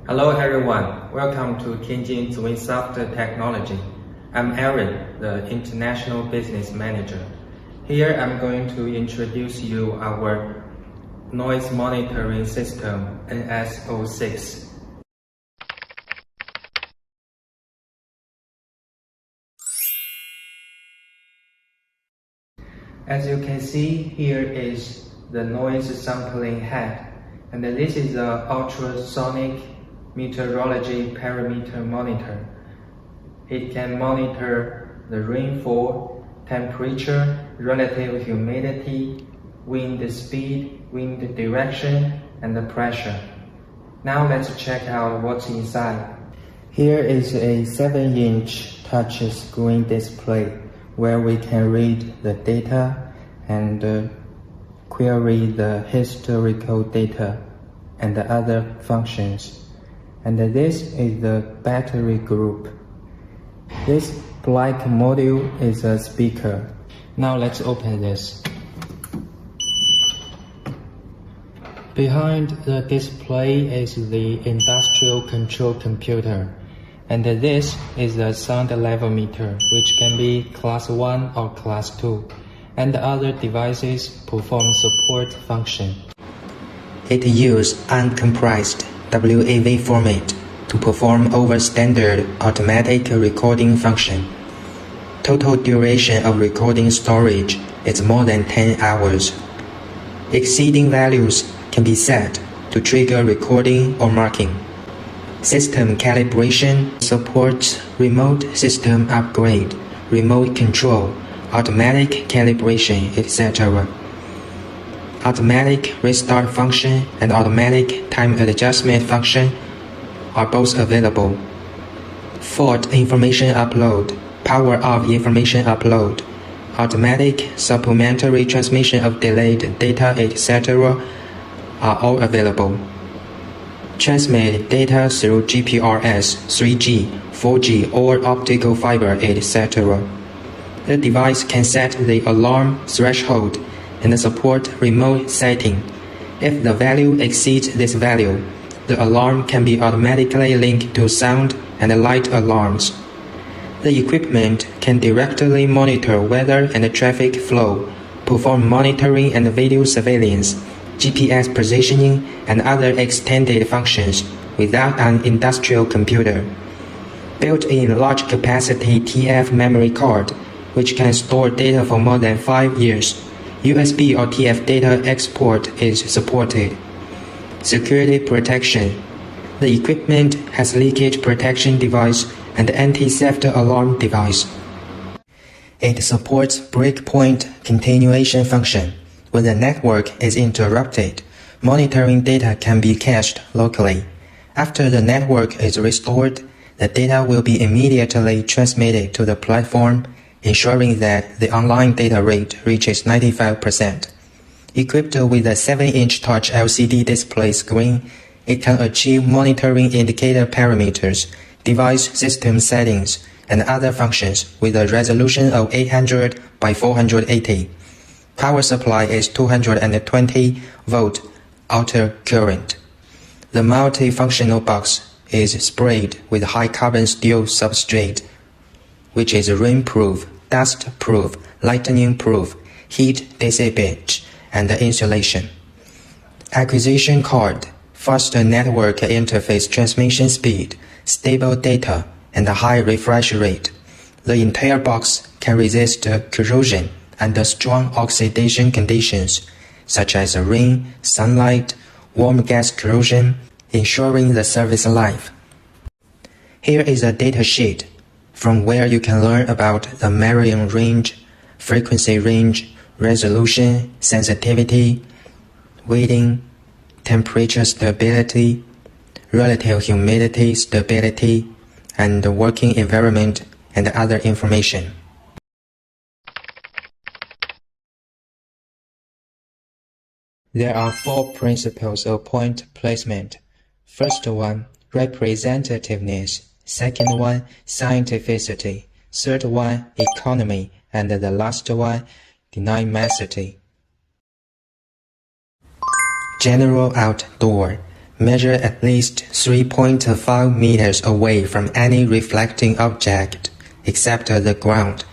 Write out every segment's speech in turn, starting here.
Hello everyone, welcome to Tianjin ZWIN-NS06 Technology. I'm Aaron, the International Business Manager. Here I'm going to introduce you our noise monitoring system NS06. As you can see, here is the noise sampling head, and this is the ultrasonic meteorology parameter monitor. It can monitor the rainfall, temperature, relative humidity, wind speed, wind direction, and the pressure. Now let's check out what's inside. Here is a 7-inch touch screen display where we can read the data and query the historical data and the other functions. And this is the battery group. This black module is a speaker. Now let's open this. Behind the display is the industrial control computer. And this is the sound level meter, which can be class 1 or class 2. And the other devices perform support function. It uses uncompressed WAV format to perform over standard automatic recording function. Total duration of recording storage is more than 10 hours. Exceeding values can be set to trigger recording or marking. System calibration supports remote system upgrade, remote control, automatic calibration, etc. Automatic restart function and automatic time adjustment function are both available. Fault information upload, power off information upload, automatic supplementary transmission of delayed data, etc. are all available. Transmit data through GPRS, 3G, 4G or optical fiber, etc. The device can set the alarm threshold and support remote setting. If the value exceeds this value, the alarm can be automatically linked to sound and light alarms. The equipment can directly monitor weather and traffic flow, perform monitoring and video surveillance, GPS positioning, and other extended functions without an industrial computer. Built-in large capacity TF memory card, which can store data for more than 5 years. USB or TF data export is supported. Security protection. The equipment has leakage protection device and anti-theft alarm device. It supports breakpoint continuation function. When the network is interrupted, monitoring data can be cached locally. After the network is restored, the data will be immediately transmitted to the platform, ensuring that the online data rate reaches 95%. Equipped with a 7-inch touch LCD display screen, it can achieve monitoring indicator parameters, device system settings, and other functions with a resolution of 800 by 480. Power supply is 220 volt outer current. The multifunctional box is sprayed with high carbon steel substrate, which is rainproof, dust-proof, lightning-proof, heat dissipation, and insulation. Acquisition card, faster network interface transmission speed, stable data, and a high refresh rate. The entire box can resist corrosion and strong oxidation conditions, such as rain, sunlight, warm gas corrosion, ensuring the service life. Here is a data sheet from where you can learn about the measuring range, frequency range, resolution, sensitivity, weighting, temperature stability, relative humidity stability, and the working environment and other information. There are 4 principles of point placement. First one, representativeness. Second one, scientificity. Third one, economy. And the last one, dynamicity. General outdoor. Measure at least 3.5 meters away from any reflecting object, except the ground,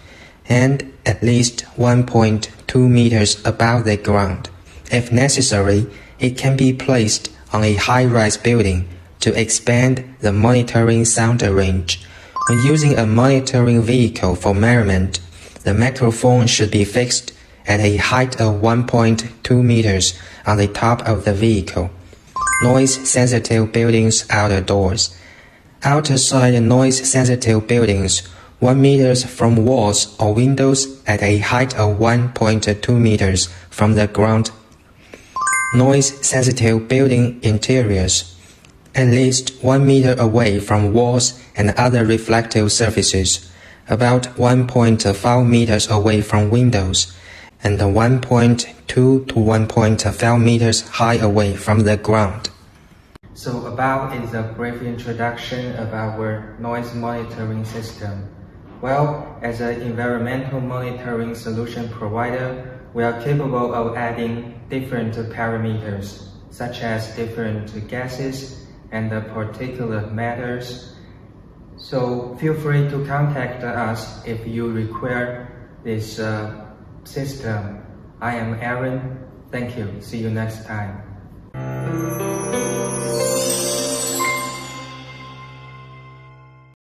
and at least 1.2 meters above the ground. If necessary, it can be placed on a high-rise building to expand the monitoring sound range. When using a monitoring vehicle for measurement, the microphone should be fixed at a height of 1.2 meters on the top of the vehicle. Noise-sensitive buildings outdoors. Outside noise-sensitive buildings, 1 meter from walls or windows at a height of 1.2 meters from the ground. Noise-sensitive building interiors. At least 1 meter away from walls and other reflective surfaces, about 1.5 meters away from windows, and 1.2 to 1.5 meters high away from the ground. So above is a brief introduction of our noise monitoring system. Well, as an environmental monitoring solution provider, we are capable of adding different parameters, such as different gases and particulate matters. So feel free to contact us if you require this system. I am Aaron. Thank you. See you next time.